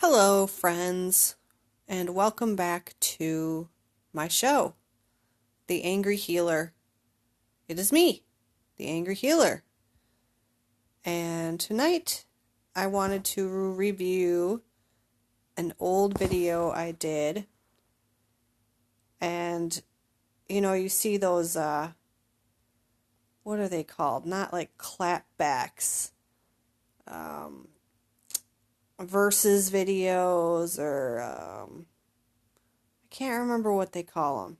Hello, friends, and welcome back to my show, The Angry Healer. It is me, The Angry Healer. And tonight, I wanted to review an old video I did. And, you see those, what are they called? Not like clapbacks. Versus videos, or I can't remember what they call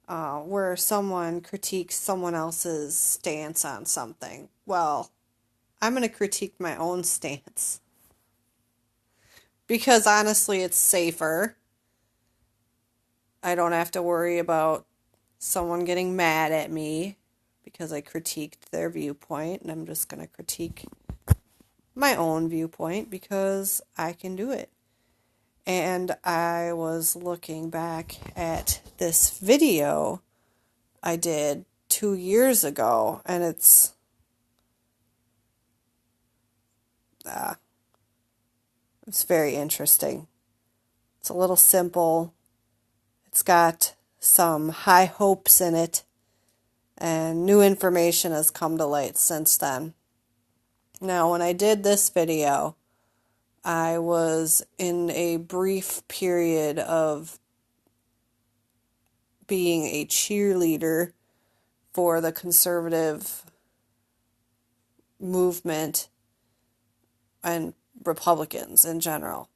them, where someone critiques someone else's stance on something. Well, I'm going to critique my own stance because honestly it's safer. I don't have to worry about someone getting mad at me because I critiqued their viewpoint, and I'm just going to critique my own viewpoint because I can do it. And I was looking back at this video I did 2 years ago, and it's very interesting. It's a little simple. It's got some high hopes in it, and new information has come to light since then. Now, when I did this video, I was in a brief period of being a cheerleader for the conservative movement and Republicans in general.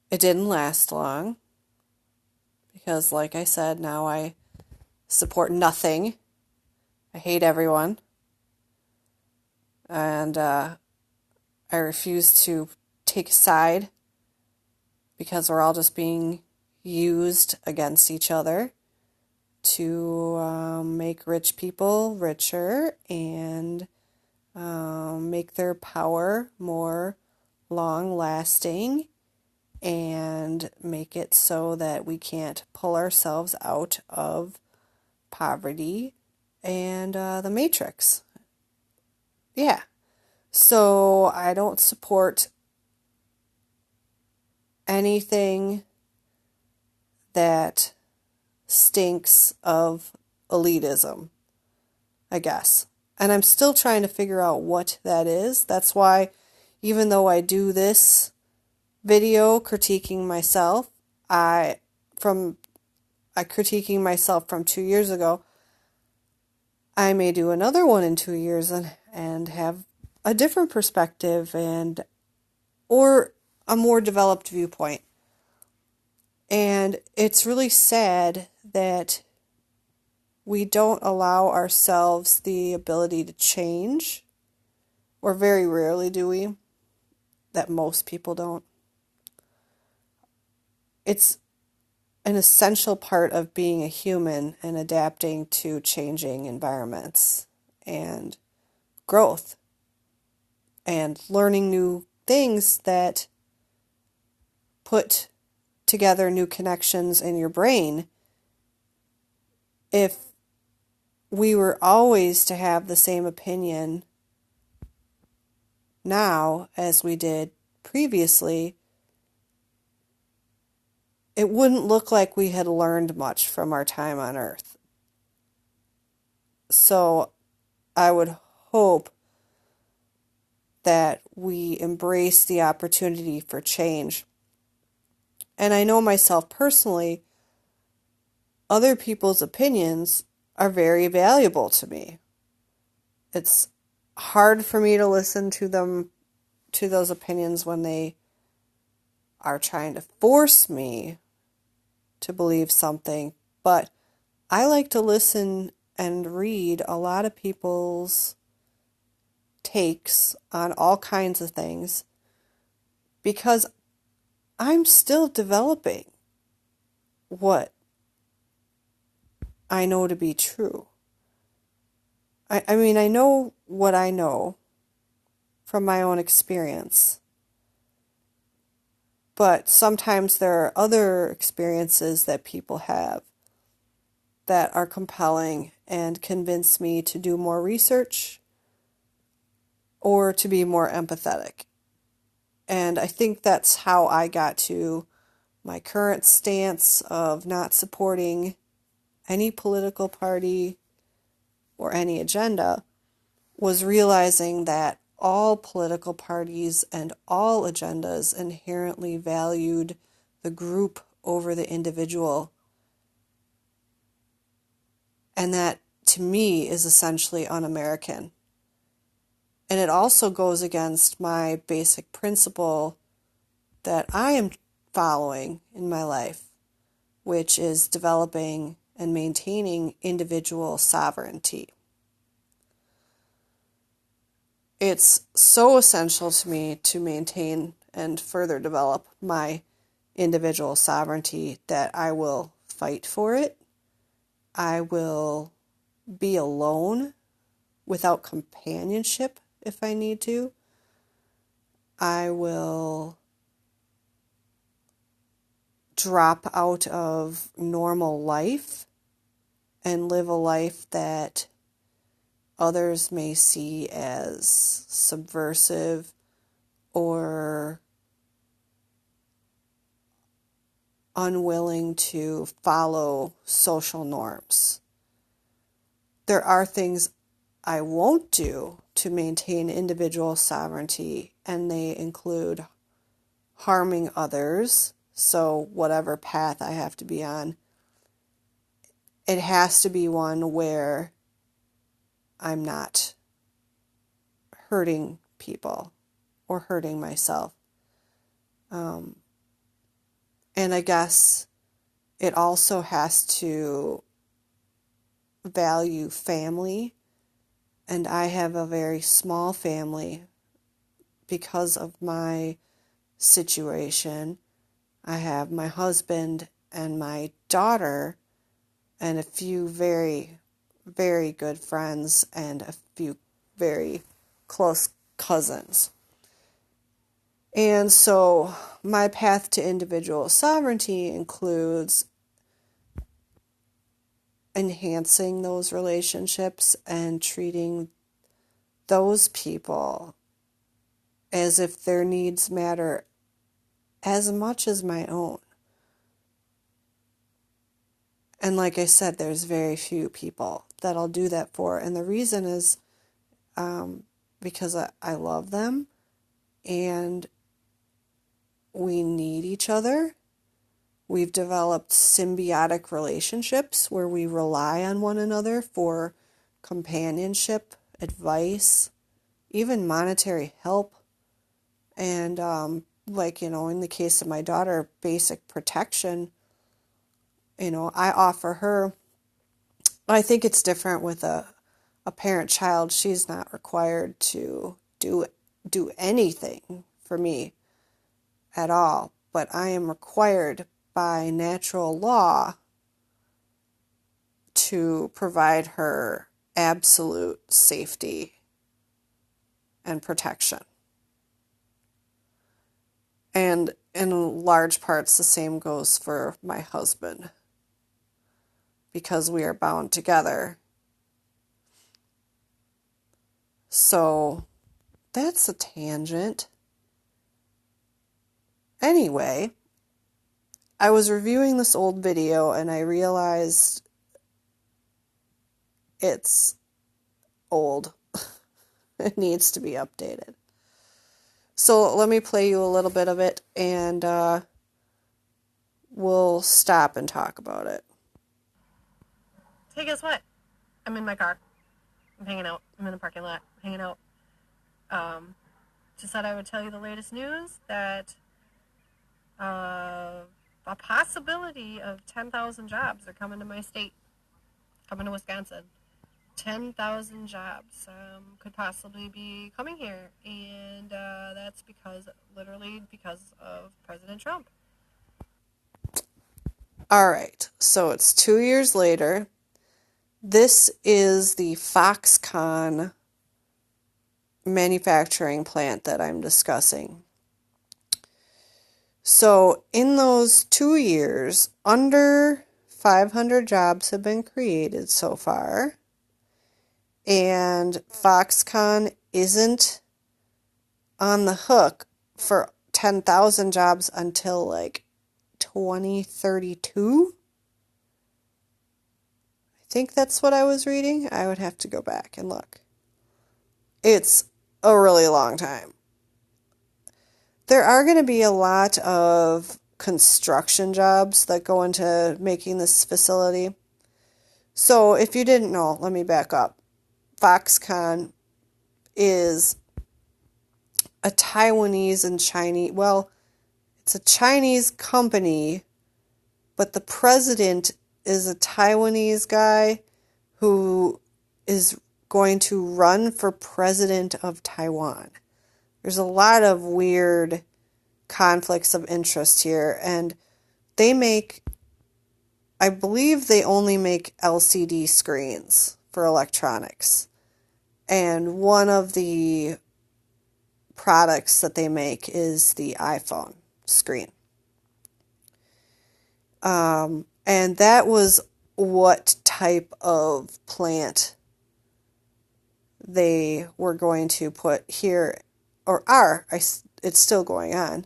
It didn't last long because, like I said, now I support nothing. I hate everyone. And I refuse to take a side because we're all just being used against each other to make rich people richer and make their power more long-lasting and make it so that we can't pull ourselves out of poverty and the matrix. Yeah. So I don't support anything that stinks of elitism, I guess. And I'm still trying to figure out what that is. That's why, even though I do this video critiquing myself, critiquing myself from 2 years ago, I may do another one in 2 years and have a different perspective or a more developed viewpoint. And it's really sad that we don't allow ourselves the ability to change, or very rarely do we, that most people don't. It's an essential part of being a human and adapting to changing environments and growth and learning new things that put together new connections in your brain. If we were always to have the same opinion now as we did previously, it wouldn't look like we had learned much from our time on Earth. So I would hope that we embrace the opportunity for change. And I know myself personally, other people's opinions are very valuable to me. It's hard for me to listen to those opinions when they are trying to force me to believe something, but I like to listen and read a lot of people's takes on all kinds of things because I'm still developing what I know to be true. I mean, I know what I know from my own experience. But sometimes there are other experiences that people have that are compelling and convince me to do more research or to be more empathetic. And I think that's how I got to my current stance of not supporting any political party or any agenda, was realizing that all political parties and all agendas inherently valued the group over the individual. And that, to me, is essentially un-American. And it also goes against my basic principle that I am following in my life, which is developing and maintaining individual sovereignty. It's so essential to me to maintain and further develop my individual sovereignty that I will fight for it. I will be alone without companionship if I need to. I will drop out of normal life and live a life that others may see as subversive or unwilling to follow social norms. There are things I won't do to maintain individual sovereignty, and they include harming others. So whatever path I have to be on, it has to be one where I'm not hurting people or hurting myself. And I guess it also has to value family. And I have a very small family because of my situation. I have my husband and my daughter and a few very, very good friends and a few very close cousins. And so my path to individual sovereignty includes enhancing those relationships and treating those people as if their needs matter as much as my own. And like I said, there's very few people that I'll do that for. And the reason is because I love them and we need each other. We've developed symbiotic relationships where we rely on one another for companionship, advice, even monetary help. And in the case of my daughter, basic protection. I offer her. I think it's different with a parent-child. She's not required to do anything for me at all, but I am required by natural law to provide her absolute safety and protection. And in large parts, the same goes for my husband, because we are bound together. So that's a tangent. Anyway, I was reviewing this old video and I realized it's old. It needs to be updated. So let me play you a little bit of it and we'll stop and talk about it. Hey, guess what? I'm in my car. I'm hanging out. I'm in the parking lot, hanging out. Just thought I would tell you the latest news that a possibility of 10,000 jobs are coming to my state, coming to Wisconsin. 10,000 jobs could possibly be coming here, and that's literally because of President Trump. All right, so it's 2 years later. This is the Foxconn manufacturing plant that I'm discussing. So in those 2 years, under 500 jobs have been created so far. And Foxconn isn't on the hook for 10,000 jobs until like 2032. I think that's what I was reading. I would have to go back and look. It's a really long time. There are going to be a lot of construction jobs that go into making this facility. So if you didn't know, let me back up. Foxconn is a Taiwanese and Chinese, well, it's a Chinese company, but the president is a Taiwanese guy who is going to run for president of Taiwan. There's a lot of weird conflicts of interest here, and they make, I believe they only make LCD screens for electronics. And one of the products that they make is the iPhone screen. And that was what type of plant they were going to put here, or it's still going on.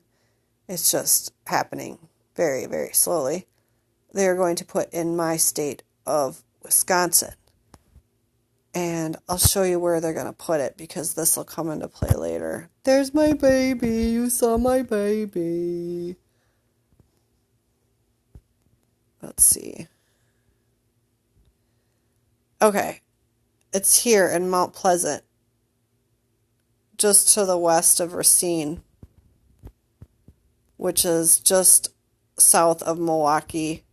It's just happening very, very slowly. They're going to put in my state of Wisconsin. And I'll show you where they're going to put it because this will come into play later. There's my baby. You saw my baby. Let's see. Okay. It's here in Mount Pleasant, just to the west of Racine, which is just south of Milwaukee,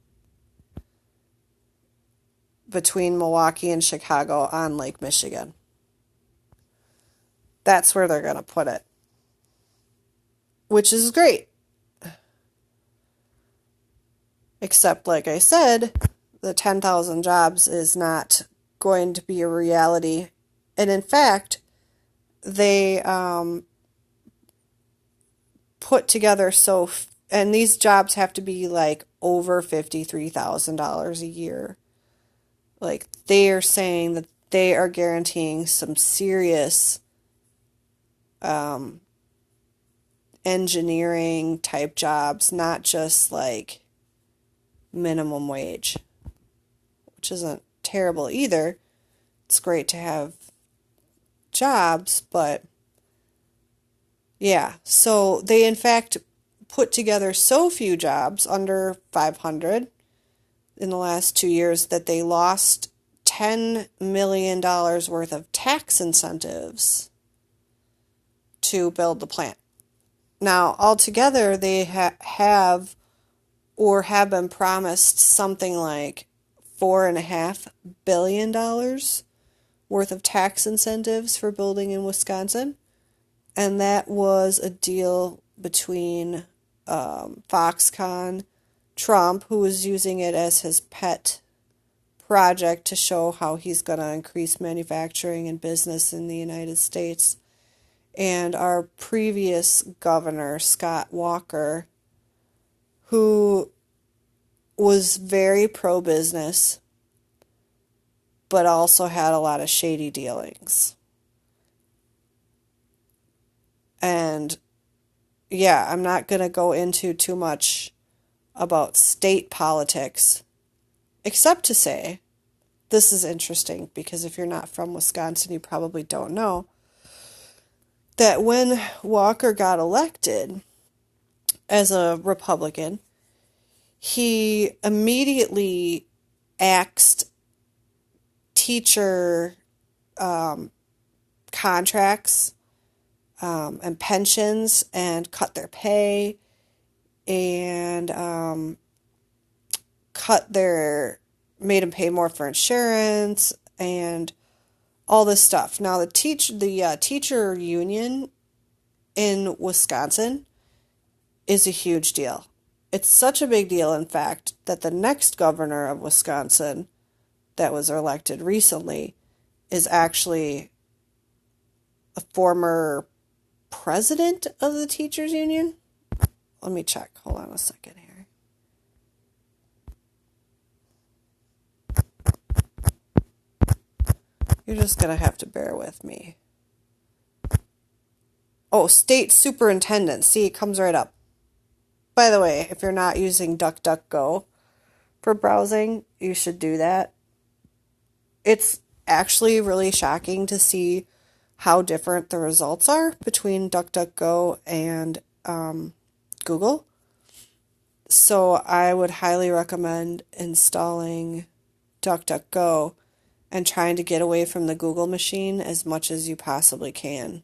between Milwaukee and Chicago on Lake Michigan. That's where they're going to put it, which is great. Except, like I said, the 10,000 jobs is not going to be a reality. And in fact, they put together and these jobs have to be like over $53,000 a year. Like, they are saying that they are guaranteeing some serious engineering type jobs, not just like minimum wage, which isn't terrible either. It's great to have jobs, but yeah. So they in fact put together so few jobs, under 500, in the last 2 years, that they lost $10 million worth of tax incentives to build the plant. Now, altogether, they have been promised something like $4.5 billion worth of tax incentives for building in Wisconsin. And that was a deal between Foxconn, Trump, who was using it as his pet project to show how he's going to increase manufacturing and business in the United States, and our previous governor, Scott Walker, who was very pro-business, but also had a lot of shady dealings. And yeah, I'm not going to go into too much about state politics, except to say, this is interesting because if you're not from Wisconsin, you probably don't know that when Walker got elected as a Republican, he immediately axed teacher contracts and pensions and cut their pay and made them pay more for insurance and all this stuff. Now, the teacher union in Wisconsin is a huge deal. It's such a big deal, in fact, that the next governor of Wisconsin that was elected recently is actually a former president of the teachers union. Let me check. Hold on a second here. You're just going to have to bear with me. Oh, state superintendent. See, it comes right up. By the way, if you're not using DuckDuckGo for browsing, you should do that. It's actually really shocking to see how different the results are between DuckDuckGo and Google. So I would highly recommend installing DuckDuckGo and trying to get away from the Google machine as much as you possibly can.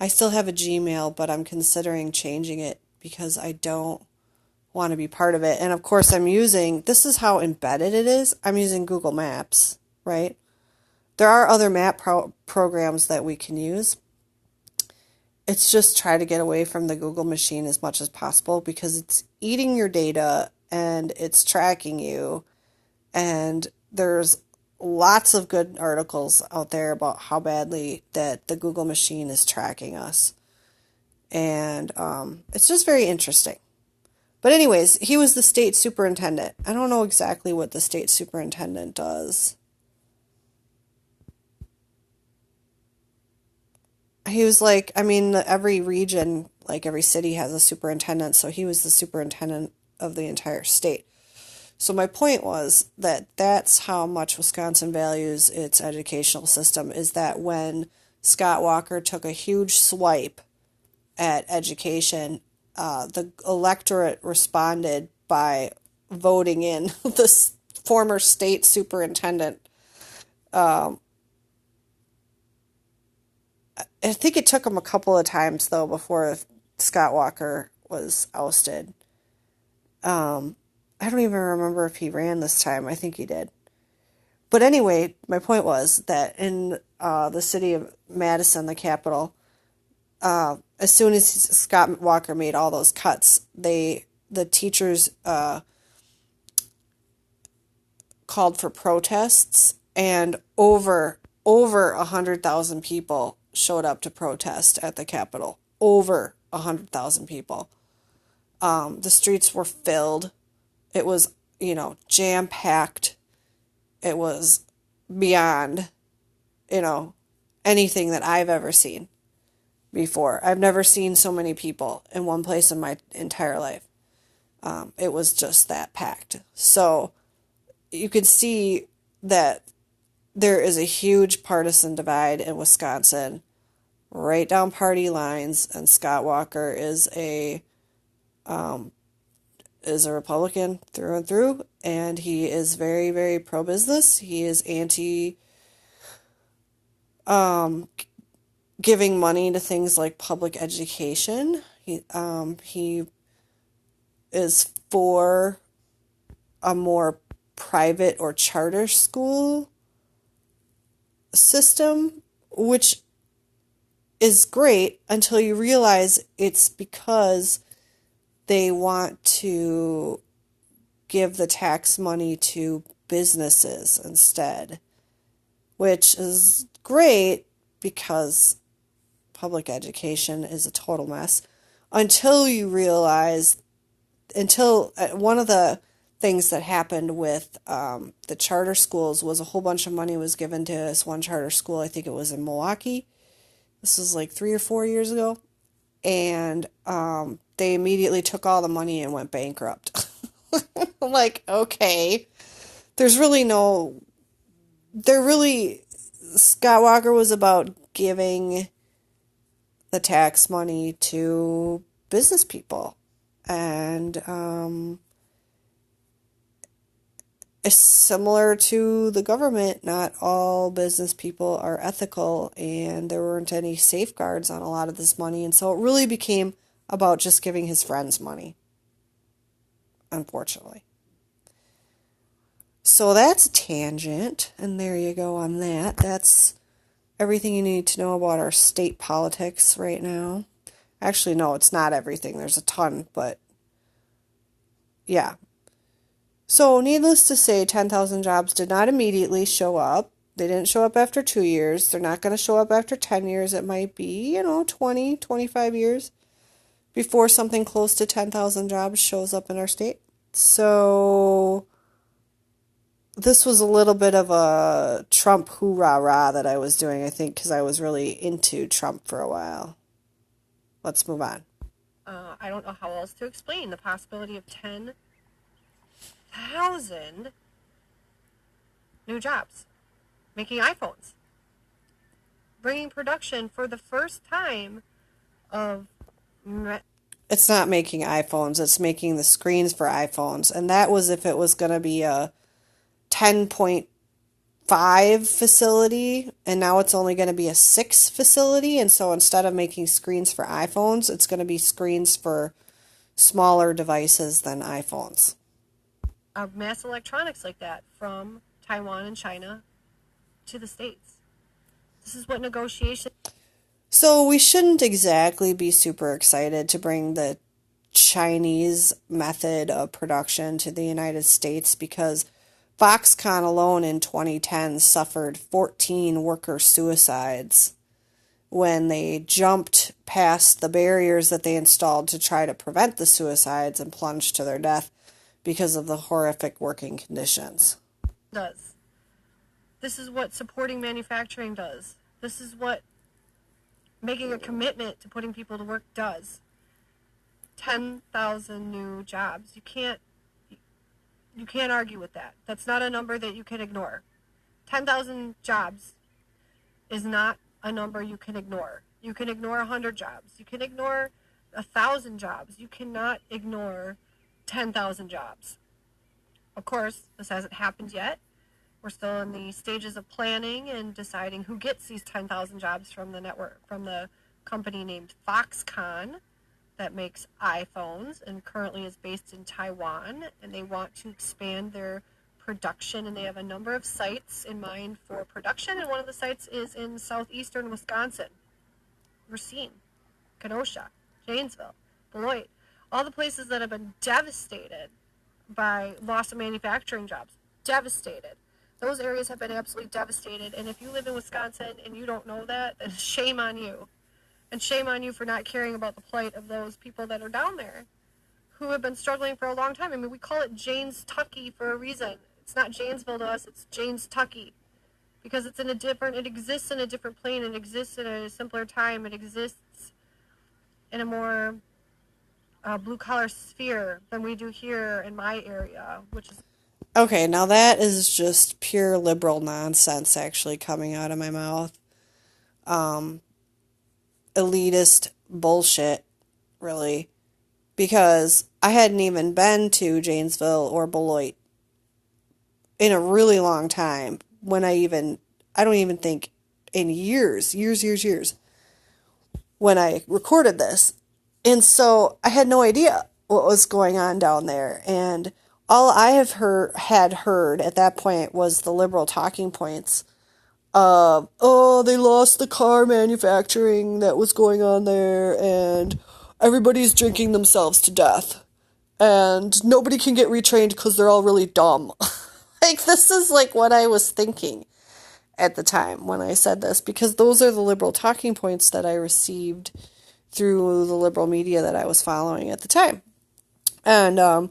I still have a Gmail, but I'm considering changing it because I don't want to be part of it. And of course, this is how embedded it is. I'm using Google Maps, right? There are other programs that we can use. It's just try to get away from the Google machine as much as possible because it's eating your data and it's tracking you. And there's lots of good articles out there about how badly that the Google machine is tracking us. And it's just very interesting. But anyways, he was the state superintendent. I don't know exactly what the state superintendent does. He was like, I mean, every region, like every city has a superintendent, so he was the superintendent of the entire state. So my point was that that's how much Wisconsin values its educational system, is that when Scott Walker took a huge swipe at education, the electorate responded by voting in the former state superintendent. I think it took him a couple of times, though, before Scott Walker was ousted. I don't even remember if he ran this time. I think he did. But anyway, my point was that in the city of Madison, the capital, as soon as Scott Walker made all those cuts, the teachers called for protests, and over 100,000 people showed up to protest at the Capitol. Over 100,000 people. The streets were filled. It was, jam-packed. It was beyond, anything that I've ever seen before. I've never seen so many people in one place in my entire life. It was just that packed. So you could see that there is a huge partisan divide in Wisconsin, right down party lines, and Scott Walker is a Republican through and through, and he is very, very pro-business. He is anti giving money to things like public education. He is for a more private or charter school system, which is great until you realize it's because they want to give the tax money to businesses instead, which is great because public education is a total mess. Until you realize, one of the things that happened with the charter schools was a whole bunch of money was given to this one charter school. I think it was in Milwaukee. This was like 3 or 4 years ago. And they immediately took all the money and went bankrupt. I'm like, okay. Scott Walker was about giving the tax money to business people. And it's similar to the government. Not all business people are ethical, and there weren't any safeguards on a lot of this money. And so it really became about just giving his friends money, unfortunately. So that's a tangent, and there you go on that. That's everything you need to know about our state politics right now. Actually, no, it's not everything. There's a ton, but yeah. So, needless to say, 10,000 jobs did not immediately show up. They didn't show up after 2 years. They're not going to show up after 10 years. It might be, 20, 25 years before something close to 10,000 jobs shows up in our state. So, this was a little bit of a Trump hoorah-rah that I was doing, I think, because I was really into Trump for a while. Let's move on. I don't know how else to explain the possibility of 10,000 new jobs, making iPhones, bringing production for the first time of It's not making iPhones, it's making the screens for iPhones. And that was if it was going to be a 10.5 facility, and now it's only going to be a 6 facility. And so instead of making screens for iPhones, it's going to be screens for smaller devices than iPhones. mass electronics like that from Taiwan and China to the States. This is what negotiations. So we shouldn't exactly be super excited to bring the Chinese method of production to the United States because Foxconn alone in 2010 suffered 14 worker suicides when they jumped past the barriers that they installed to try to prevent the suicides and plunged to their death because of the horrific working conditions. Does. This is what supporting manufacturing does. This is what making a commitment to putting people to work does. 10,000 new jobs. You can't argue with that. That's not a number that you can ignore. 10,000 jobs is not a number you can ignore. You can ignore 100 jobs. You can ignore 1,000 jobs. You cannot ignore 10,000 jobs. Of course, this hasn't happened yet. We're still in the stages of planning and deciding who gets these 10,000 jobs from the network, from the company named Foxconn that makes iPhones and currently is based in Taiwan, and they want to expand their production, and they have a number of sites in mind for production, and one of the sites is in southeastern Wisconsin, Racine, Kenosha, Janesville, Beloit, all the places that have been devastated by loss of manufacturing jobs. Devastated. Those areas have been absolutely devastated, and if you live in Wisconsin and you don't know that, then shame on you. And shame on you for not caring about the plight of those people that are down there who have been struggling for a long time. I mean, we call it Janes Tucky for a reason. It's not Janesville to us, it's Janes Tucky. Because it exists in a different plane, it exists in a simpler time, it exists in a more blue-collar sphere than we do here in my area, which is... Okay, now that is just pure liberal nonsense actually coming out of my mouth. Elitist bullshit, really. Because I hadn't even been to Janesville or Beloit in a really long time. I don't even think in years, when I recorded this. And so I had no idea what was going on down there. And all I had heard at that point was the liberal talking points of, oh, they lost the car manufacturing that was going on there, and everybody's drinking themselves to death. And nobody can get retrained because they're all really dumb. Like, this is like what I was thinking at the time when I said this, because those are the liberal talking points that I received through the liberal media that I was following at the time. And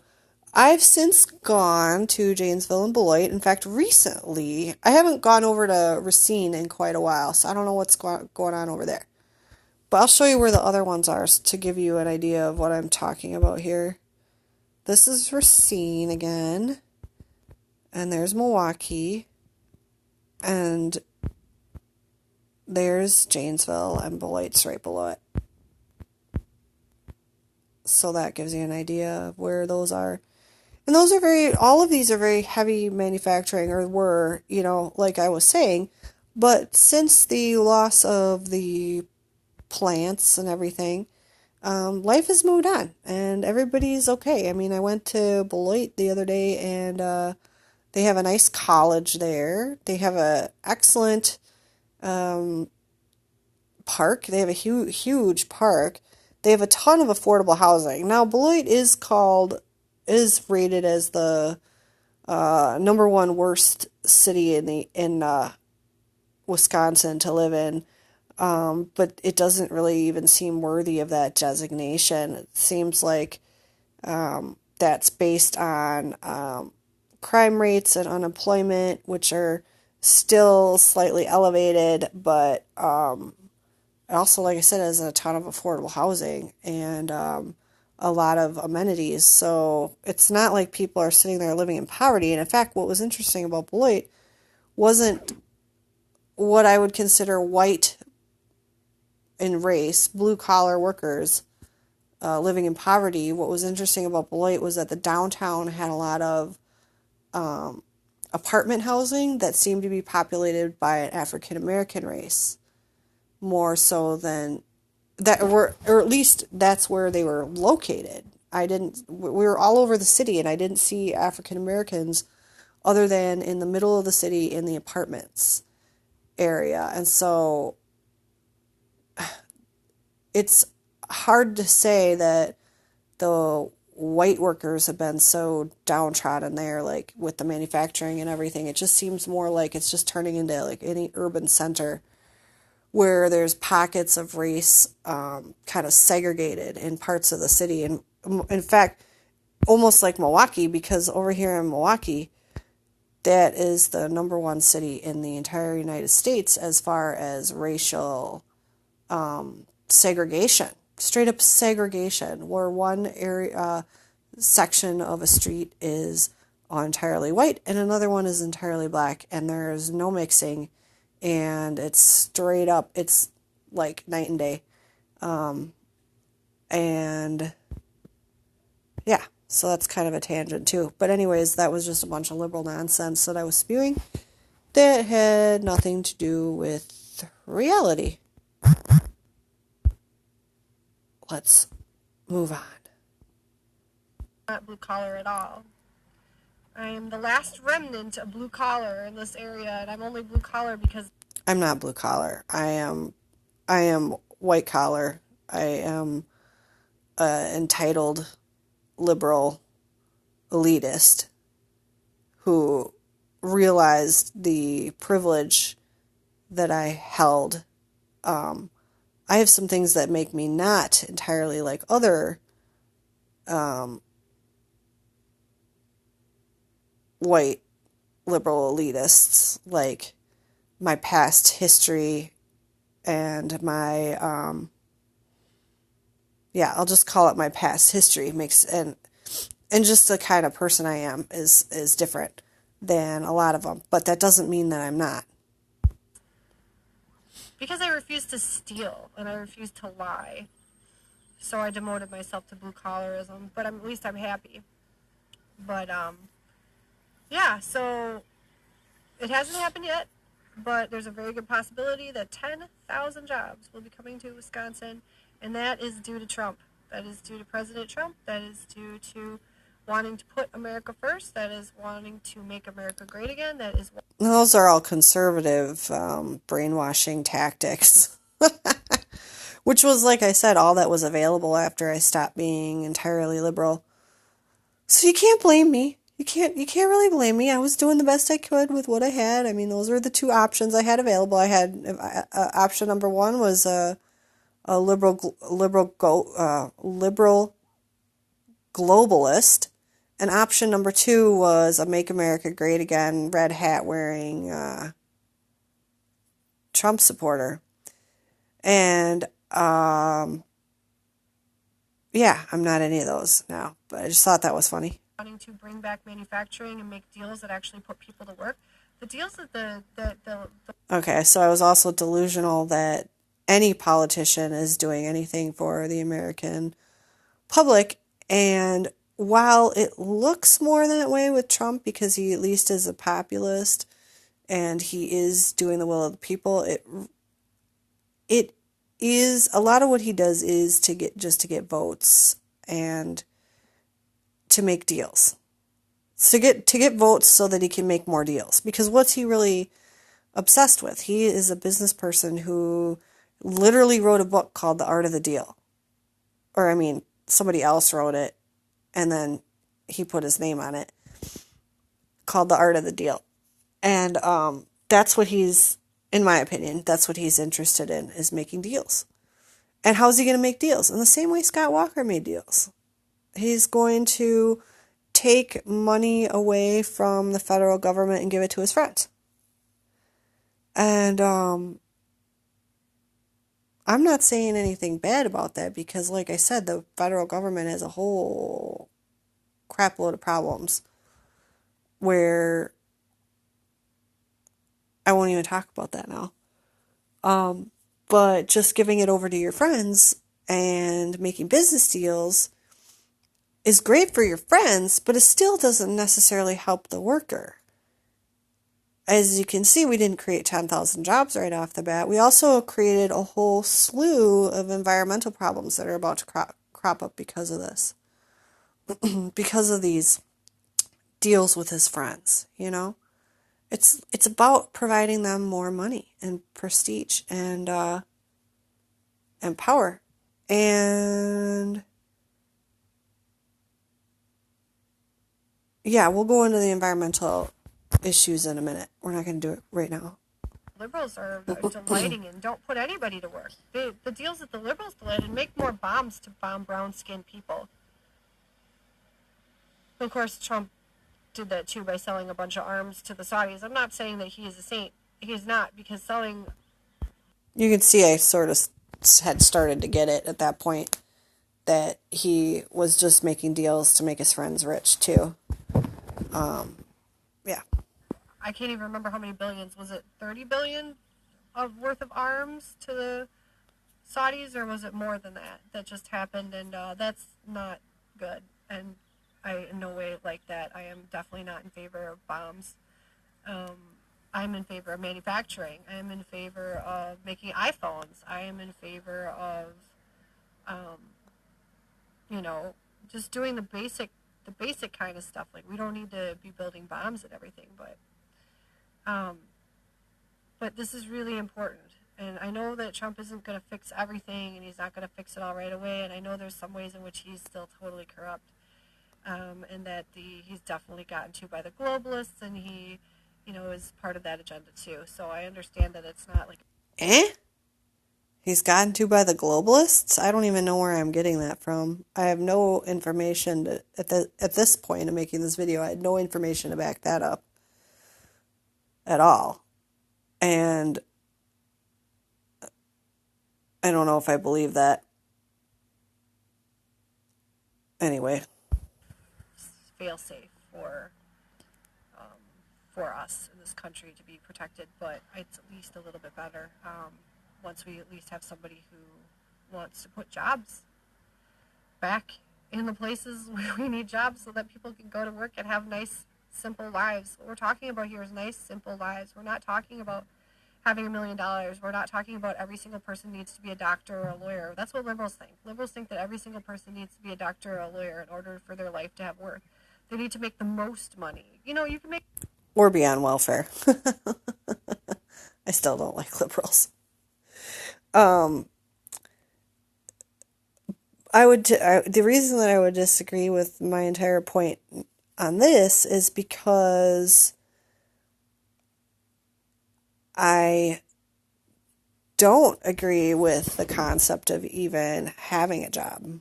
I've since gone to Janesville and Beloit. In fact, recently, I haven't gone over to Racine in quite a while, so I don't know what's going on over there. But I'll show you where the other ones are to give you an idea of what I'm talking about here. This is Racine again, and there's Milwaukee, and there's Janesville, and Beloit's right below it. So that gives you an idea of where those are. And all of these are very heavy manufacturing, or were, like I was saying. But since the loss of the plants and everything, life has moved on and everybody's okay. I mean, I went to Beloit the other day, and they have a nice college there. They have an excellent park. They have a huge park. They have a ton of affordable housing. Now, Beloit is rated as the number one worst city in Wisconsin to live in, but it doesn't really even seem worthy of that designation. It seems like that's based on crime rates and unemployment, which are still slightly elevated, but also, like I said, has a ton of affordable housing and a lot of amenities. So it's not like people are sitting there living in poverty. And in fact, what was interesting about Beloit wasn't what I would consider white in race, blue collar workers living in poverty. What was interesting about Beloit was that the downtown had a lot of apartment housing that seemed to be populated by an African American race more so than that were, or at least that's where they were located. We were all over the city and I didn't see African Americans other than in the middle of the city in the apartments area. And so it's hard to say that the white workers have been so downtrodden there, like with the manufacturing and everything. It just seems more like it's just turning into like any urban center where there's pockets of race kind of segregated in parts of the city. And in fact, almost like Milwaukee, because over here in Milwaukee, that is the number one city in the entire United States as far as racial segregation, straight up segregation, where one area section of a street is entirely white and another one is entirely black, and there's no mixing, and it's straight up, it's like night and day. And yeah, so that's kind of a tangent too. But anyways, that was just a bunch of liberal nonsense that I was spewing that had nothing to do with reality. Let's move on. Not blue collar at all. I am the last remnant of blue collar in this area, and I'm only blue collar because I'm not blue collar. I am white collar. I am entitled liberal elitist who realized the privilege that I held. I have some things that make me not entirely like other white liberal elitists, like my past history and my I'll just call it my past history makes and just the kind of person I am is different than a lot of them, but that doesn't mean that I'm not. because I refuse to steal and I refuse to lie. So I demoted myself to blue collarism, but at least I'm happy. But yeah, so it hasn't happened yet, but there's a very good possibility that 10,000 jobs will be coming to Wisconsin, and that is due to Trump. That is due to President Trump. That is due to wanting to put America first. That is wanting to make America great again. That is. Those are all conservative brainwashing tactics, which was, like I said, all that was available after I stopped being entirely liberal. So you can't blame me. You can't really blame me. I was doing the best I could with what I had. I mean, those were the two options I had available. I had option number one was a liberal globalist, and option number two was a Make America Great Again red hat wearing Trump supporter. And I'm not any of those now, but I just thought that was funny. Wanting to bring back manufacturing and make deals that actually put people to work. The deals that the Okay, so I was also delusional that any politician is doing anything for the American public, and while it looks more that way with Trump because he at least is a populist and he is doing the will of the people, it is a lot of what he does is to get votes and to make deals. To get votes so that he can make more deals. Because what's he really obsessed with? He is a business person who literally wrote a book called The Art of the Deal. Or, I mean, somebody else wrote it and then he put his name on it, called The Art of the Deal. And that's what he's, in my opinion, that's what he's interested in, is making deals. And how's he going to make deals? In the same way Scott Walker made deals. He's going to take money away from the federal government and give it to his friends. And I'm I'm not saying anything bad about that because, like I said, the federal government has a whole crap load of problems where I won't even talk about that now. But just giving it over to your friends and making business deals is great for your friends, but it still doesn't necessarily help the worker. As you can see, we didn't create 10,000 jobs right off the bat. We also created a whole slew of environmental problems that are about to crop up because of this, because of these deals with his friends, you know? It's about providing them more money and prestige and power. And yeah, we'll go into the environmental issues in a minute. We're not going to do it right now. Liberals are delighting in don't put anybody to work. The deals that the liberals delight in make more bombs to bomb brown-skinned people. Of course, Trump did that too by selling a bunch of arms to the Saudis. I'm not saying that he is a saint. He's not, because selling... You can see I sort of had started to get it at that point, that he was just making deals to make his friends rich too. Yeah. I can't even remember how many billions. Was it 30 billion of worth of arms to the Saudis, or was it more than that just happened? And that's not good. And I in no way like that. I am definitely not in favor of bombs. I'm in favor of manufacturing. I am in favor of making iPhones. I am in favor of, just doing the basic kind of stuff. Like, we don't need to be building bombs and everything, but this is really important. And I know that Trump isn't going to fix everything, and he's not going to fix it all right away. And I know there's some ways in which he's still totally corrupt, and that he's definitely gotten to by the globalists, and he, is part of that agenda too. So I understand that it's not like... He's gotten to by the globalists? I don't even know where I'm getting that from. I have no information at this point of making this video. I had no information to back that up at all. And I don't know if I believe that. Anyway. Fail safe for us in this country to be protected, but it's at least a little bit better once we at least have somebody who wants to put jobs back in the places where we need jobs so that people can go to work and have nice, simple lives. What we're talking about here is nice, simple lives. We're not talking about having $1 million. We're not talking about every single person needs to be a doctor or a lawyer. That's what liberals think. Liberals think that every single person needs to be a doctor or a lawyer in order for their life to have worth. They need to make the most money. You can make... Or be on welfare. I still don't like liberals. The reason that I would disagree with my entire point on this is because I don't agree with the concept of even having a job.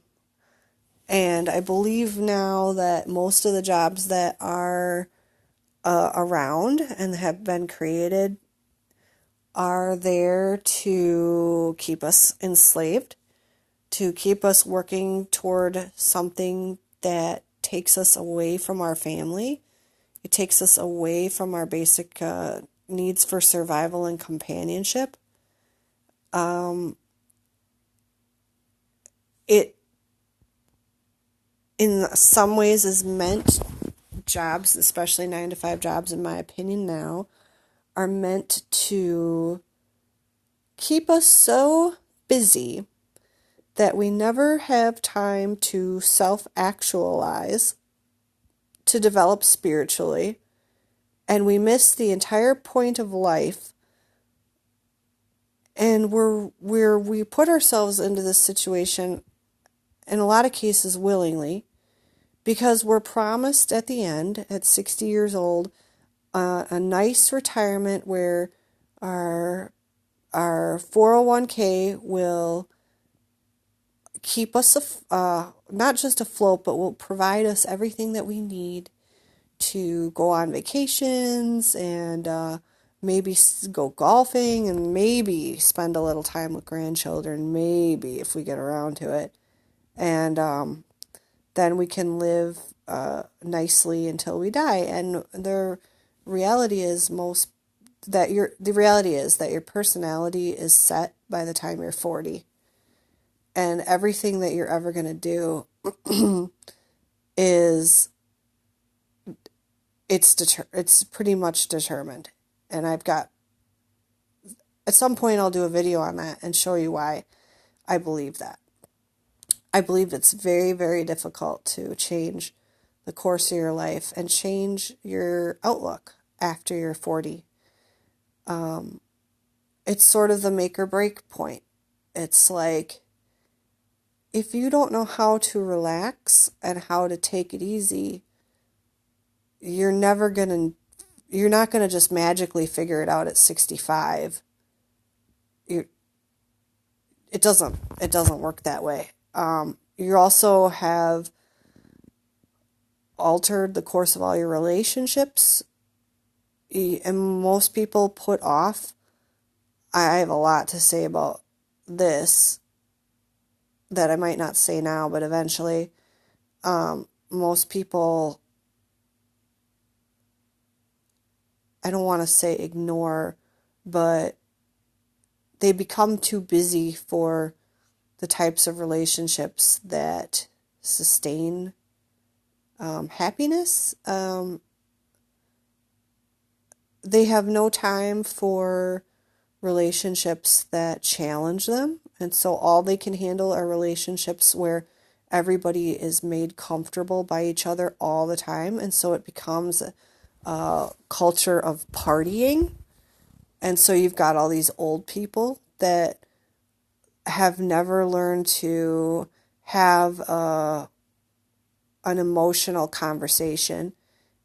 And I believe now that most of the jobs that are around and have been created are there to keep us enslaved, to keep us working toward something that takes us away from our family. It takes us away from our basic needs for survival and companionship. It, in some ways, is meant, jobs, especially 9-to-5 jobs, in my opinion now, are meant to keep us so busy that we never have time to self-actualize, to develop spiritually, and we miss the entire point of life. And we put ourselves into this situation, in a lot of cases willingly, because we're promised at the end, at 60 years old, a nice retirement where our 401k will keep us not just afloat, but will provide us everything that we need to go on vacations and maybe go golfing and maybe spend a little time with grandchildren, maybe if we get around to it. And then we can live nicely until we die. And the reality is the reality is that your personality is set by the time you're 40. And everything that you're ever going to do is it's pretty much determined. And at some point I'll do a video on that and show you why I believe that. I believe it's very, very difficult to change the course of your life and change your outlook after you're 40. It's sort of the make or break point. It's like, if you don't know how to relax and how to take it easy, you're not going to just magically figure it out at 65. It doesn't work that way. You also have altered the course of all your relationships, and most people put off. I have a lot to say about this that I might not say now, but eventually, most people, I don't want to say ignore, but they become too busy for the types of relationships that sustain happiness. They have no time for relationships that challenge them. And so all they can handle are relationships where everybody is made comfortable by each other all the time. And so it becomes a culture of partying. And so you've got all these old people that have never learned to have an emotional conversation,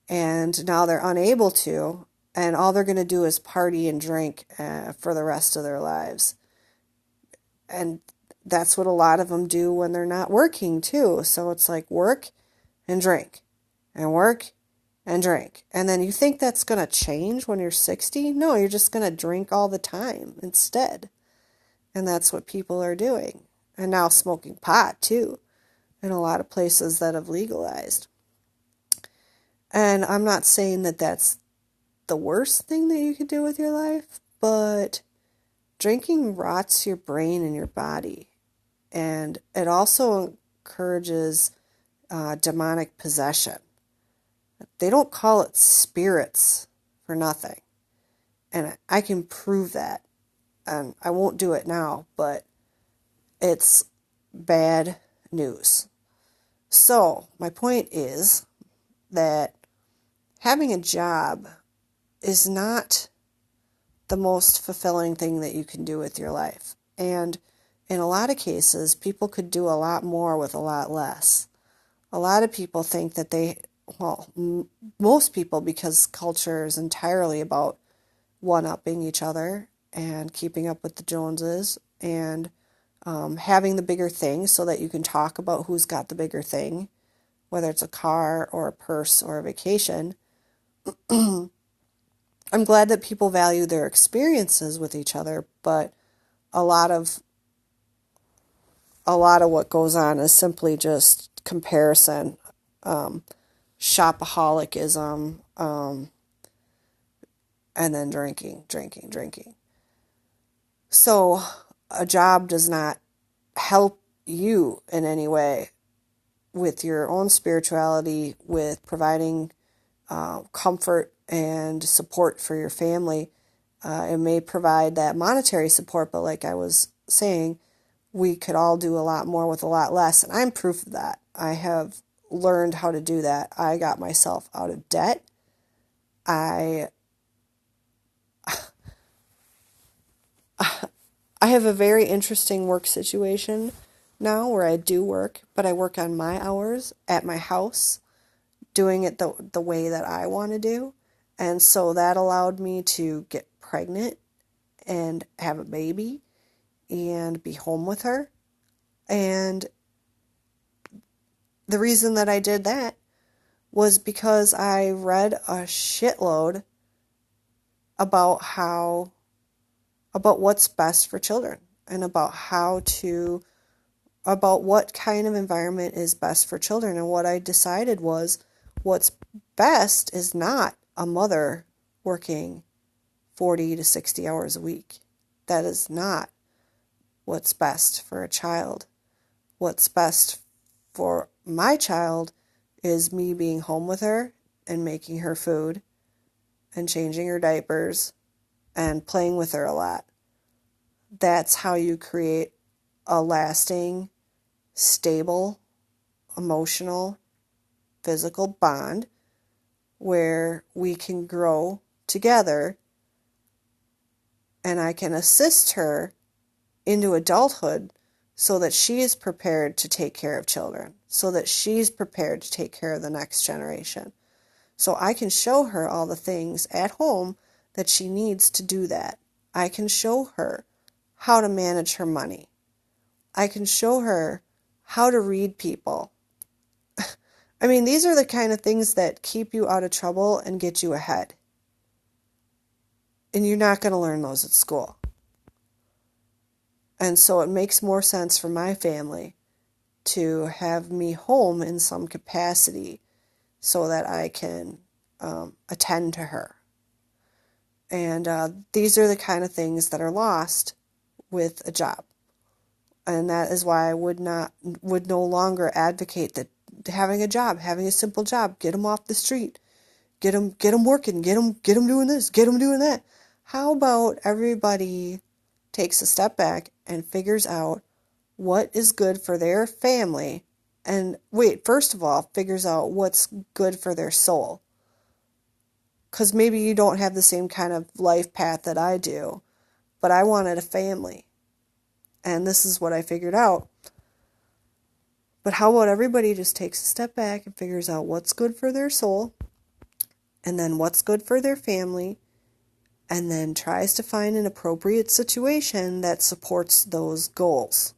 and now they're unable to, and all they're going to do is party and drink for the rest of their lives. And that's what a lot of them do when they're not working too. So it's like work and drink and work and drink. And then you think that's going to change when you're 60? No, you're just going to drink all the time instead. And that's what people are doing. And now smoking pot too, in a lot of places that have legalized. And I'm not saying that that's the worst thing that you could do with your life, but drinking rots your brain and your body. And it also encourages demonic possession. They don't call it spirits for nothing. And I can prove that. And I won't do it now, but it's bad news. So, my point is that having a job is not the most fulfilling thing that you can do with your life. And in a lot of cases, people could do a lot more with a lot less. A lot of people think that most people, because culture is entirely about one-upping each other and keeping up with the Joneses and having the bigger thing so that you can talk about who's got the bigger thing, whether it's a car or a purse or a vacation. I'm glad that people value their experiences with each other, but a lot of what goes on is simply just comparison, shopaholicism, and then drinking. So a job does not help you in any way with your own spirituality, with providing comfort and support for your family. It may provide that monetary support, but like I was saying, we could all do a lot more with a lot less. And I'm proof of that. I have learned how to do that. I got myself out of debt. I have a very interesting work situation now where I do work, but I work on my hours at my house, doing it the way that I want to do. And so that allowed me to get pregnant and have a baby and be home with her. And the reason that I did that was because I read a shitload about about what's best for children and about what kind of environment is best for children. And what I decided was what's best is not a mother working 40 to 60 hours a week. That is not what's best for a child. What's best for my child is me being home with her and making her food and changing her diapers and playing with her a lot. That's how you create a lasting, stable, emotional, physical bond where we can grow together and I can assist her into adulthood so that she is prepared to take care of children, so that she's prepared to take care of the next generation. So I can show her all the things at home that she needs to do that. I can show her how to manage her money. I can show her how to read people. I mean, these are the kind of things that keep you out of trouble and get you ahead. And you're not going to learn those at school. And so it makes more sense for my family to have me home in some capacity so that I can attend to her. And these are the kind of things that are lost with a job. And that is why I would no longer advocate that having a job, having a simple job, get them off the street, get them working, get them doing this, get them doing that. How about everybody takes a step back and figures out what is good for their family, and first of all, figures out what's good for their soul. Because maybe you don't have the same kind of life path that I do, but I wanted a family. And this is what I figured out. But how about everybody just takes a step back and figures out what's good for their soul, and then what's good for their family, and then tries to find an appropriate situation that supports those goals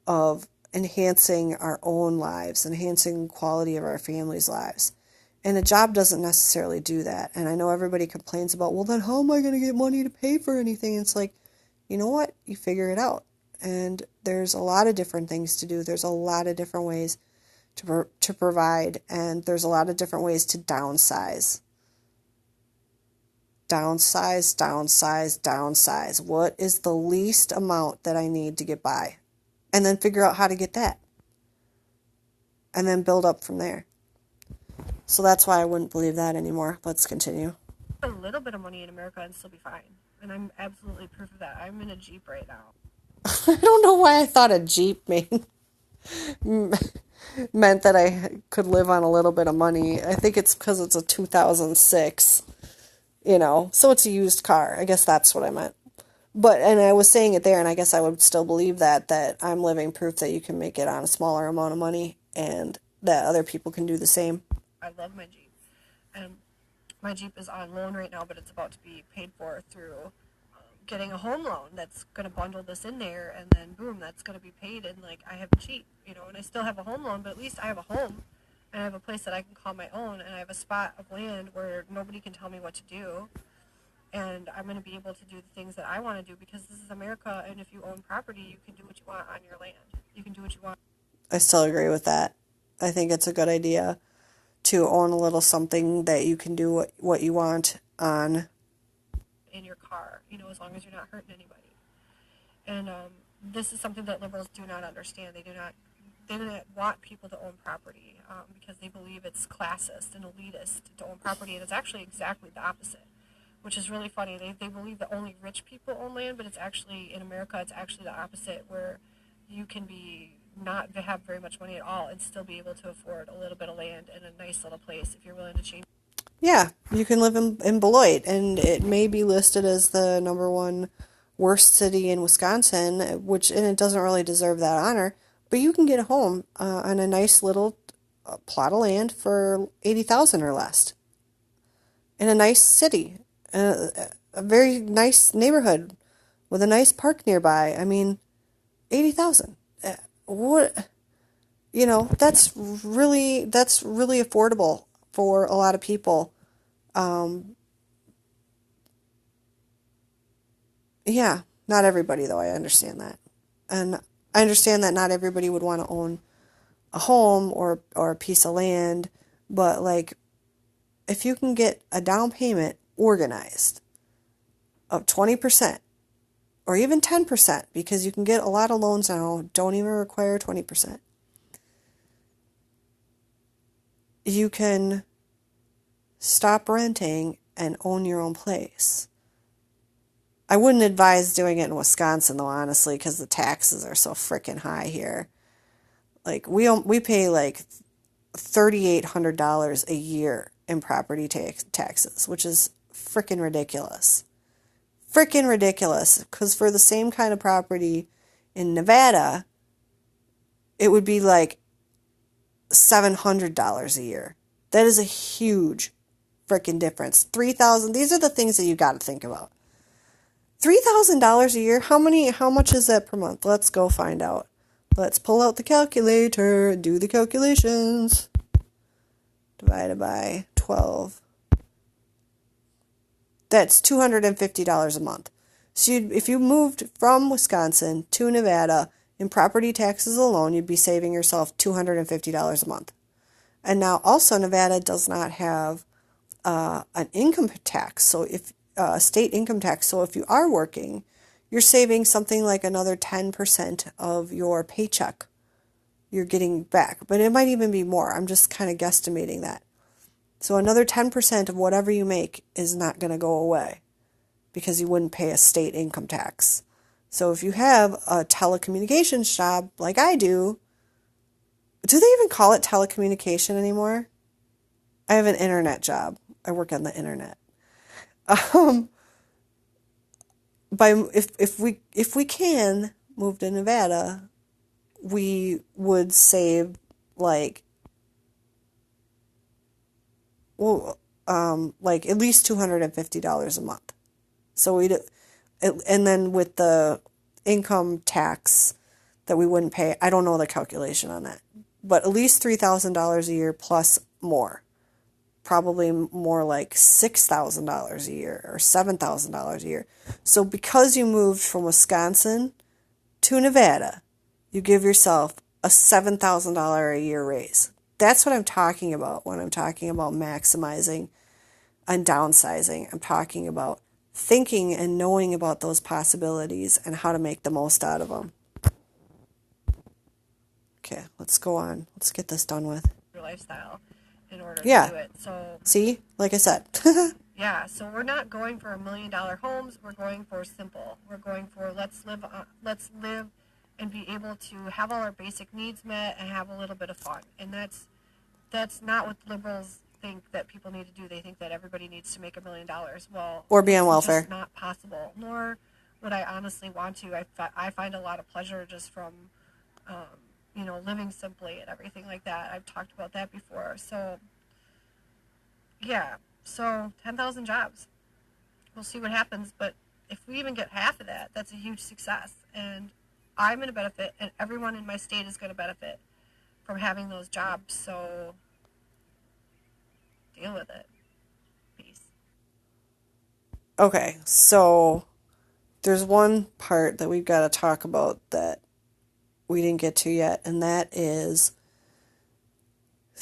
of enhancing our own lives, enhancing the quality of our family's lives. And a job doesn't necessarily do that. And I know everybody complains about, well, then how am I going to get money to pay for anything? And it's like, you know what? You figure it out. And there's a lot of different things to do. There's a lot of different ways to provide. And there's a lot of different ways to downsize. Downsize, downsize, downsize. What is the least amount that I need to get by? And then figure out how to get that. And then build up from there. So that's why I wouldn't believe that anymore. Let's continue. A little bit of money in America and still be fine. And I'm absolutely proof of that. I'm in a Jeep right now. I don't know why I thought a Jeep meant that I could live on a little bit of money. I think it's because it's a 2006, so it's a used car. I guess that's what I meant. And I was saying it there, and I guess I would still believe that I'm living proof that you can make it on a smaller amount of money and that other people can do the same. I love my Jeep. And my Jeep is on loan right now, but it's about to be paid for through getting a home loan that's going to bundle this in there, and then boom, that's going to be paid, and I have a Jeep, and I still have a home loan, but at least I have a home, and I have a place that I can call my own, and I have a spot of land where nobody can tell me what to do, and I'm going to be able to do the things that I want to do, because this is America, and if you own property, you can do what you want on your land. You can do what you want. I still agree with that. I think it's a good idea to own a little something that you can do what you want on. In your car, as long as you're not hurting anybody. And this is something that liberals do not understand. They do not want people to own property because they believe it's classist and elitist to own property, and it's actually exactly the opposite, which is really funny. They believe that only rich people own land, but it's actually, in America, it's actually the opposite, where you can be not have very much money at all and still be able to afford a little bit of land in a nice little place if you're willing to change. Yeah, you can live in Beloit, and it may be listed as the #1 worst city in Wisconsin, and it doesn't really deserve that honor, but you can get a home on a nice little plot of land for $80,000 or less in a nice city, a very nice neighborhood with a nice park nearby. I mean, $80,000. What, that's really affordable for a lot of people. Yeah, not everybody though, I understand that. And I understand that not everybody would want to own a home or a piece of land, but like if you can get a down payment organized of 20% or even 10%, because you can get a lot of loans now don't even require 20%. You can stop renting and own your own place. I wouldn't advise doing it in Wisconsin though, honestly, because the taxes are so freaking high here. Like we pay like $3,800 a year in property taxes, which is freaking ridiculous. Freaking ridiculous. Because for the same kind of property in Nevada, it would be like $700 a year. That is a huge freaking difference. 3,000. These are the things that you got to think about. $3,000 a year. How much is that per month? Let's go find out. Let's pull out the calculator and do the calculations. Divided by 12. That's $250 a month. So if you moved from Wisconsin to Nevada in property taxes alone, you'd be saving yourself $250 a month. And now also Nevada does not have an income tax, so if state income tax. So if you are working, you're saving something like another 10% of your paycheck you're getting back. But it might even be more. I'm just kind of guesstimating that. So another 10% of whatever you make is not going to go away because you wouldn't pay a state income tax. So if you have a telecommunications job like I do they even call it telecommunication anymore? I have an internet job. I work on the internet. If we can move to Nevada, we would save like at least $250 a month. So and then with the income tax that we wouldn't pay, I don't know the calculation on that, but at least $3,000 a year plus more. Probably more like $6,000 a year or $7,000 a year. So because you moved from Wisconsin to Nevada, you give yourself a $7,000 a year raise. That's what I'm talking about when I'm talking about maximizing and downsizing. I'm talking about thinking and knowing about those possibilities and how to make the most out of them. Okay, let's go on. Let's get this done with. Your lifestyle in order to Yeah. do it. So See, like I said. yeah, so we're not going for $1 million homes. We're going for simple. We're going for let's live and be able to have all our basic needs met and have a little bit of fun. And that's not what liberals think that people need to do. They think that everybody needs to make $1 million. Well, Or be on welfare. It's just not possible. Nor would I honestly want to. I find a lot of pleasure just from living simply and everything like that. I've talked about that before. So yeah, so 10,000 jobs. We'll see what happens, but if we even get half of that, that's a huge success. And I'm going to benefit, and everyone in my state is going to benefit from having those jobs. So deal with it. Peace. Okay, so there's one part that we've got to talk about that we didn't get to yet, and that is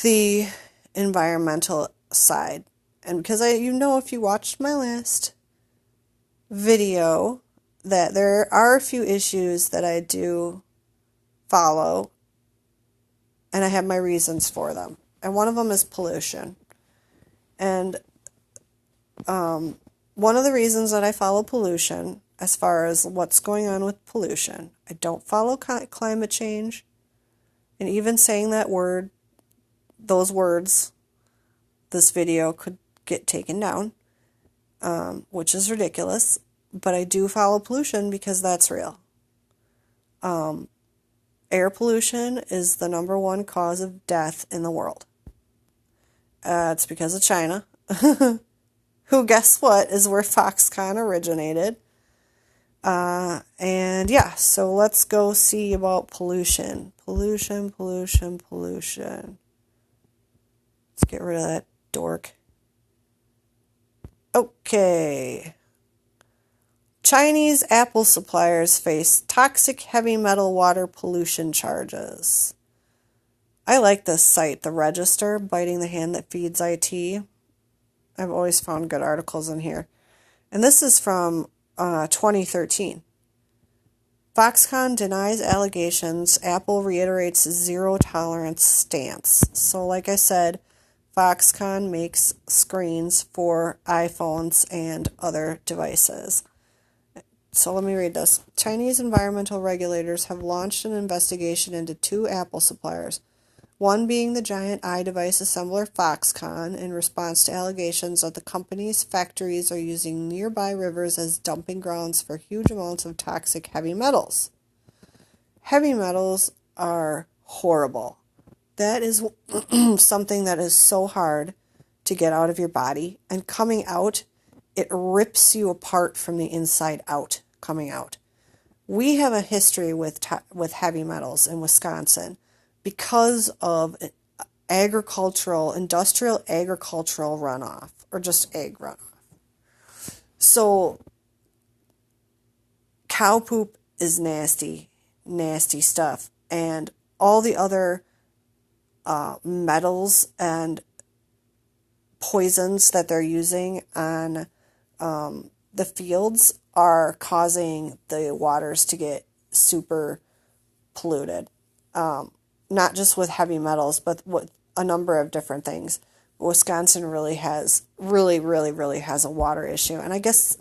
the environmental side. And because if you watched my last video, that there are a few issues that I do follow, and I have my reasons for them. And one of them is pollution. And one of the reasons that I follow pollution, as far as what's going on with pollution, I don't follow climate change. And even saying those words, this video could get taken down, which is ridiculous. But I do follow pollution because that's real. Air pollution is the number one cause of death in the world. It's because of China, who, guess what, is where Foxconn originated. And yeah, so let's go see about pollution. Pollution. Let's get rid of that dork. Okay. Chinese apple suppliers face toxic heavy metal water pollution charges. I like this site, The Register, Biting the Hand That Feeds IT. I've always found good articles in here. And this is from 2013. Foxconn denies allegations. Apple reiterates zero tolerance stance. So, like I said, Foxconn makes screens for iPhones and other devices. So let me read this. Chinese environmental regulators have launched an investigation into two Apple suppliers, one being the giant iDevice assembler Foxconn, in response to allegations that the company's factories are using nearby rivers as dumping grounds for huge amounts of toxic heavy metals. Heavy metals are horrible. That is something that is so hard to get out of your body, and coming out, it rips you apart from the inside out, coming out. We have a history with heavy metals in Wisconsin because of industrial agricultural runoff, or just egg runoff. So cow poop is nasty, nasty stuff. And all the other metals and poisons that they're using on the fields are causing the waters to get super polluted. Not just with heavy metals, but with a number of different things. Wisconsin really has a water issue. And I guess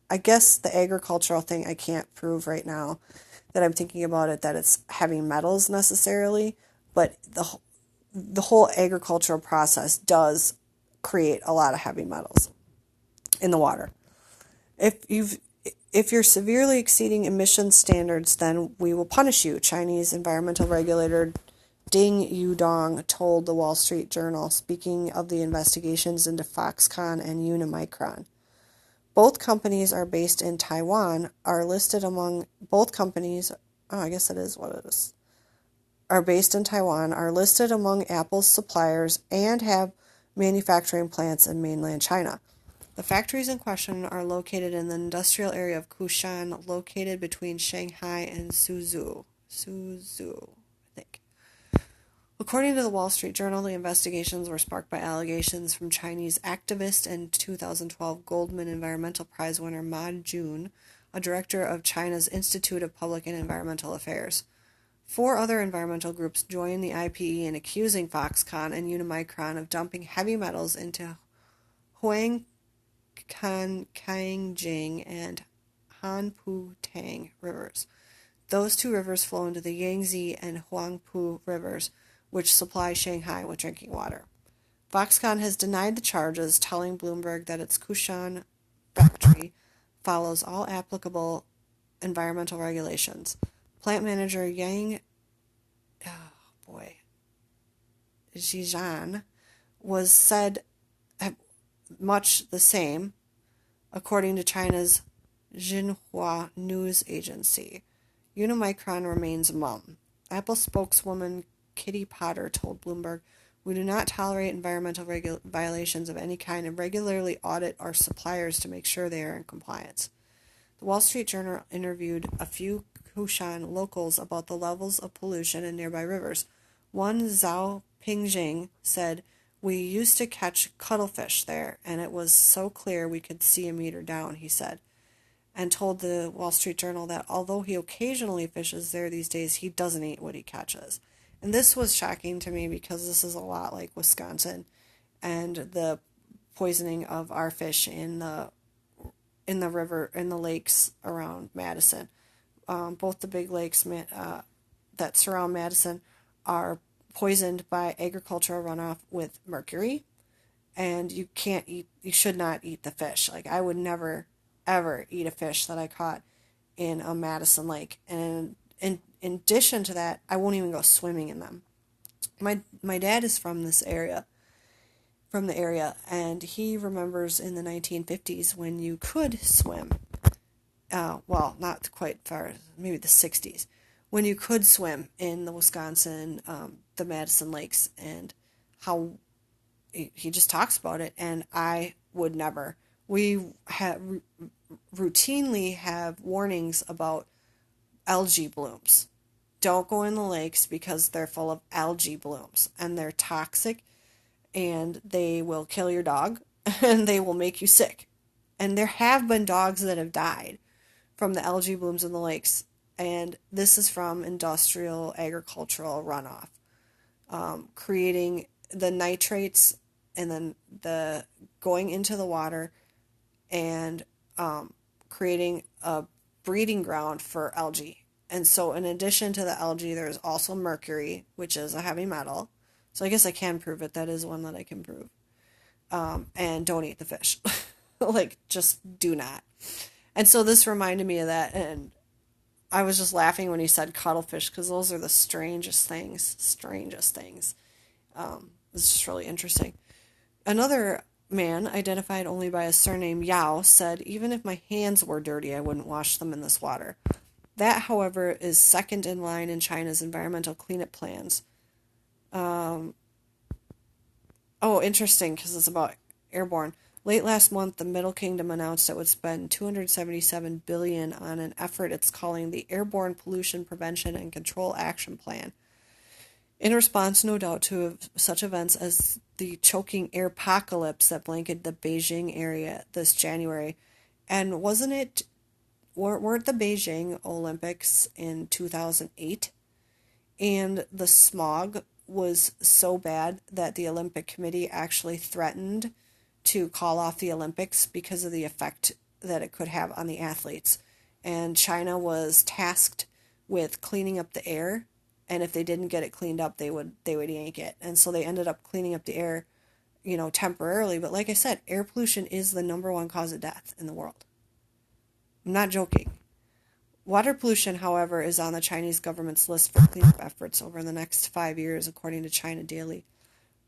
the agricultural thing I can't prove right now that I'm thinking about it, that it's heavy metals necessarily, but the whole agricultural process does create a lot of heavy metals in the water. If you're severely exceeding emission standards, then we will punish you, Chinese environmental regulator Ding Yudong told the Wall Street Journal, speaking of the investigations into Foxconn and Unimicron. Both companies are based in Taiwan, are based in Taiwan, are listed among Apple's suppliers, and have manufacturing plants in mainland China. The factories in question are located in the industrial area of Kushan, located between Shanghai and Suzhou, I think. According to the Wall Street Journal, the investigations were sparked by allegations from Chinese activist and 2012 Goldman Environmental Prize winner Ma Jun, a director of China's Institute of Public and Environmental Affairs. 4 other environmental groups joined the IPE in accusing Foxconn and Unimicron of dumping heavy metals into Huangcanjing and Hanputang rivers. Those 2 rivers flow into the Yangtze and Huangpu rivers, which supply Shanghai with drinking water. Foxconn has denied the charges, telling Bloomberg that its Kushan factory follows all applicable environmental regulations. Plant manager Yang Zhijan was said much the same, according to China's Xinhua news agency. Unimicron remains mum. Apple spokeswoman Kitty Potter told Bloomberg, "We do not tolerate environmental violations of any kind and regularly audit our suppliers to make sure they are in compliance." The Wall Street Journal interviewed a few Kushan locals about the levels of pollution in nearby rivers. One, Zhao Pingjing, said, "We used to catch cuttlefish there, and it was so clear we could see a meter down," he said, and told the Wall Street Journal that although he occasionally fishes there these days, he doesn't eat what he catches. And this was shocking to me because this is a lot like Wisconsin and the poisoning of our fish in the river, in the lakes around Madison. Both the big lakes that surround Madison are poisoned by agricultural runoff with mercury, and you should not eat the fish. Like, I would never ever eat a fish that I caught in a Madison lake. And in addition to that, I won't even go swimming in them. My dad is from the area, and he remembers in the 1950s when you could swim. Well, not quite far, maybe the 60s, when you could swim in the Wisconsin, the Madison lakes, and how he just talks about it, and I would never. We routinely have warnings about algae blooms. Don't go in the lakes because they're full of algae blooms and they're toxic and they will kill your dog and they will make you sick. And there have been dogs that have died from the algae blooms in the lakes. And this is from industrial agricultural runoff, creating the nitrates and then the going into the water and creating a breeding ground for algae. And so, in addition to the algae, there's also mercury, which is a heavy metal. So, I guess I can prove it. That is one that I can prove. And don't eat the fish. Like, just do not. And so, this reminded me of that. And I was just laughing when he said cuttlefish because those are the strangest things. Strangest things. It's just really interesting. Another man, identified only by his surname Yao, said, even if my hands were dirty, I wouldn't wash them in this water. That, however, is second in line in China's environmental cleanup plans. Oh, interesting, because it's about airborne. Late last month, the Middle Kingdom announced it would spend $277 billion on an effort it's calling the Airborne Pollution Prevention and Control Action Plan. In response, no doubt, to such events as the choking airpocalypse that blanketed the Beijing area this January. And weren't the Beijing Olympics in 2008? And the smog was so bad that the Olympic Committee actually threatened to call off the Olympics because of the effect that it could have on the athletes. And China was tasked with cleaning up the air, and if they didn't get it cleaned up, they would yank it. And so they ended up cleaning up the air, temporarily. But like I said, air pollution is the number one cause of death in the world. I'm not joking. Water pollution, however, is on the Chinese government's list for cleanup efforts over the next 5 years, according to China Daily.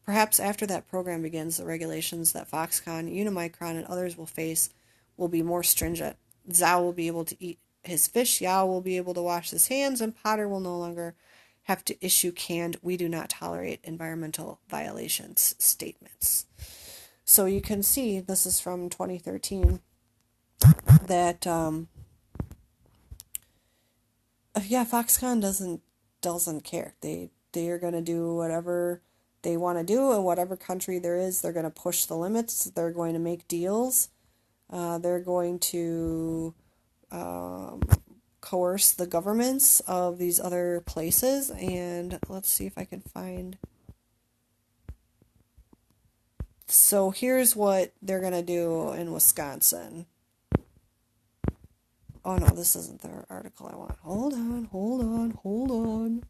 Perhaps after that program begins, the regulations that Foxconn, Unimicron, and others will face will be more stringent. Zhao will be able to eat his fish, Yao will be able to wash his hands, and Potter will no longer have to issue canned "we do not tolerate environmental violations" statements. So you can see, this is from 2013, that Foxconn doesn't care. They are going to do whatever they want to do in whatever country there is. They're going to push the limits. They're going to make deals. They're going to coerce the governments of these other places. And let's see if I can find. So here's what they're going to do in Wisconsin. Oh no, this isn't the article I want. Hold on.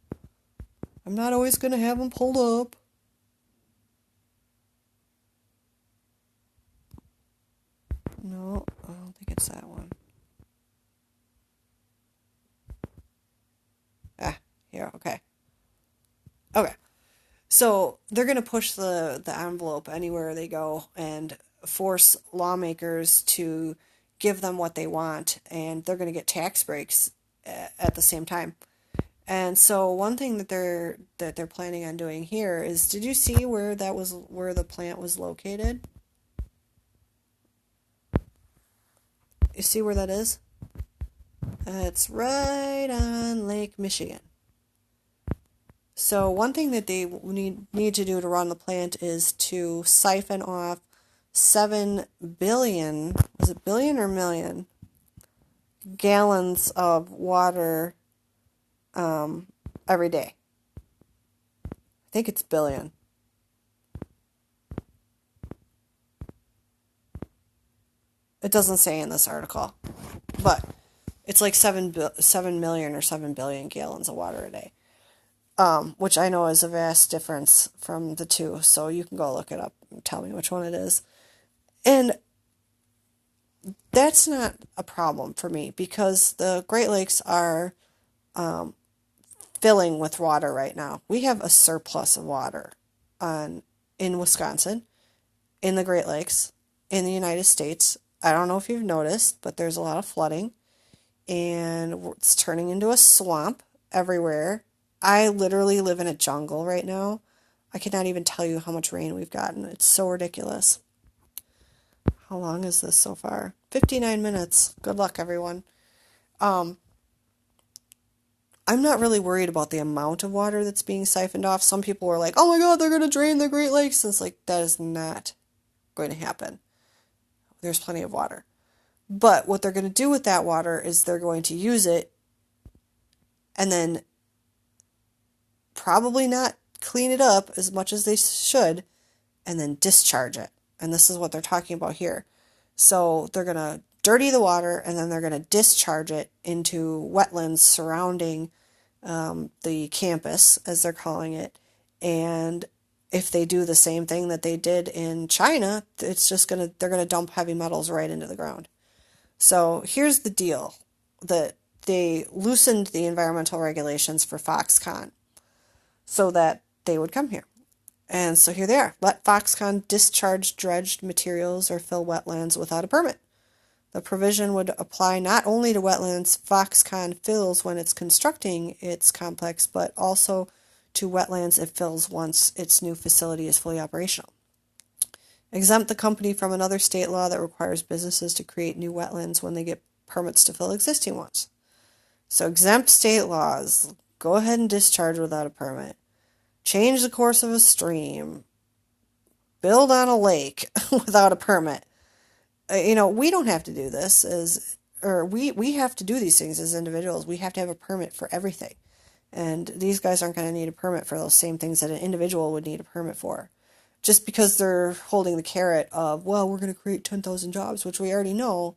I'm not always going to have them pulled up. No, I don't think it's that one. Here, okay. Okay. So they're going to push the envelope anywhere they go and force lawmakers to give them what they want, and they're going to get tax breaks at the same time. And so one thing that they're planning on doing here is, did you see where the plant was located? You see where that is? It's right on Lake Michigan. So one thing that they need to do to run the plant is to siphon off 7 billion, was it billion or million, gallons of water every day. I think it's billion. It doesn't say in this article, but it's like 7 million or 7 billion gallons of water a day, which I know is a vast difference from the two. So you can go look it up and tell me which one it is. And that's not a problem for me because the Great Lakes are filling with water right now. We have a surplus of water in Wisconsin, in the Great Lakes, in the United States. I don't know if you've noticed, but there's a lot of flooding, and it's turning into a swamp everywhere. I literally live in a jungle right now. I cannot even tell you how much rain we've gotten. It's so ridiculous. How long is this so far? 59 minutes. Good luck, everyone. Um, I'm not really worried about the amount of water that's being siphoned off. Some people were like, oh my God, they're going to drain the Great Lakes. And it's like, that is not going to happen. There's plenty of water. But what they're going to do with that water is they're going to use it and then probably not clean it up as much as they should and then discharge it. And this is what they're talking about here. So they're going to dirty the water and then they're going to discharge it into wetlands surrounding the campus, as they're calling it. And if they do the same thing that they did in China, they're going to dump heavy metals right into the ground. So here's the deal, that they loosened the environmental regulations for Foxconn so that they would come here. And so here they are. Let Foxconn discharge dredged materials or fill wetlands without a permit. The provision would apply not only to wetlands Foxconn fills when it's constructing its complex, but also to wetlands it fills once its new facility is fully operational. Exempt the company from another state law that requires businesses to create new wetlands when they get permits to fill existing ones. So exempt state laws. Go ahead and discharge without a permit. Change the course of a stream. Build on a lake without a permit. We don't have to do this we have to do these things as individuals. We have to have a permit for everything. And these guys aren't going to need a permit for those same things that an individual would need a permit for. Just because they're holding the carrot of, well, we're going to create 10,000 jobs, which we already know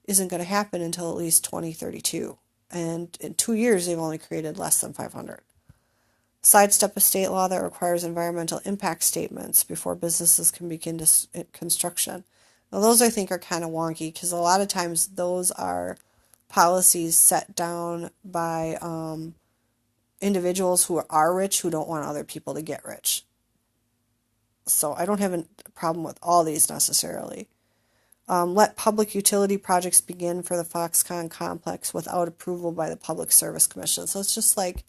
isn't going to happen until at least 2032. And in 2 years, they've only created less than 500. Sidestep a state law that requires environmental impact statements before businesses can begin construction. Now, those I think are kind of wonky because a lot of times those are policies set down by individuals who are rich who don't want other people to get rich. So I don't have a problem with all these necessarily. Let public utility projects begin for the Foxconn complex without approval by the Public Service Commission. So it's just like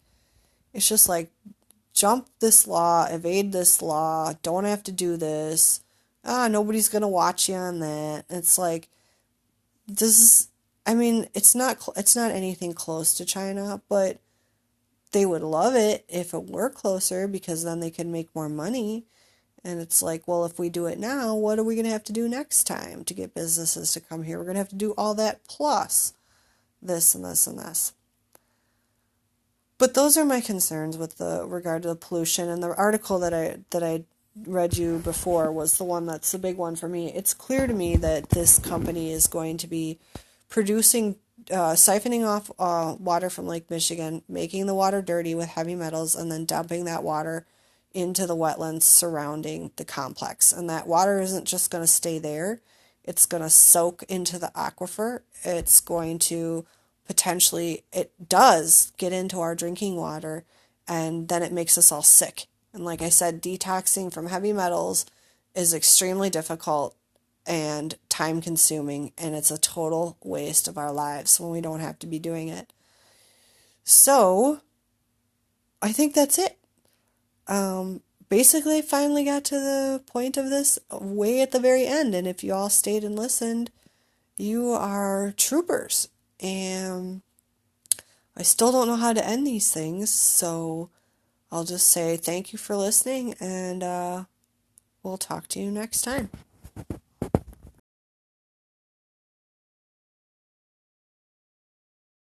jump this law, evade this law, don't have to do this. Nobody's going to watch you on that. It's like, it's not anything close to China, but they would love it if it were closer because then they could make more money. And it's like, well, if we do it now, what are we going to have to do next time to get businesses to come here? We're going to have to do all that plus this and this and this. But those are my concerns with regard to the pollution. And the article that I read you before was the one that's the big one for me. It's clear to me that this company is going to be producing, siphoning off water from Lake Michigan, making the water dirty with heavy metals, and then dumping that water into the wetlands surrounding the complex. And that water isn't just going to stay there. It's going to soak into the aquifer. It's going to it does get into our drinking water, and then it makes us all sick. And like I said, detoxing from heavy metals is extremely difficult and time consuming, and it's a total waste of our lives when we don't have to be doing it. So I think that's it. Basically, I finally got to the point of this way at the very end, and if you all stayed and listened, you are troopers. And I still don't know how to end these things, so I'll just say thank you for listening, and we'll talk to you next time.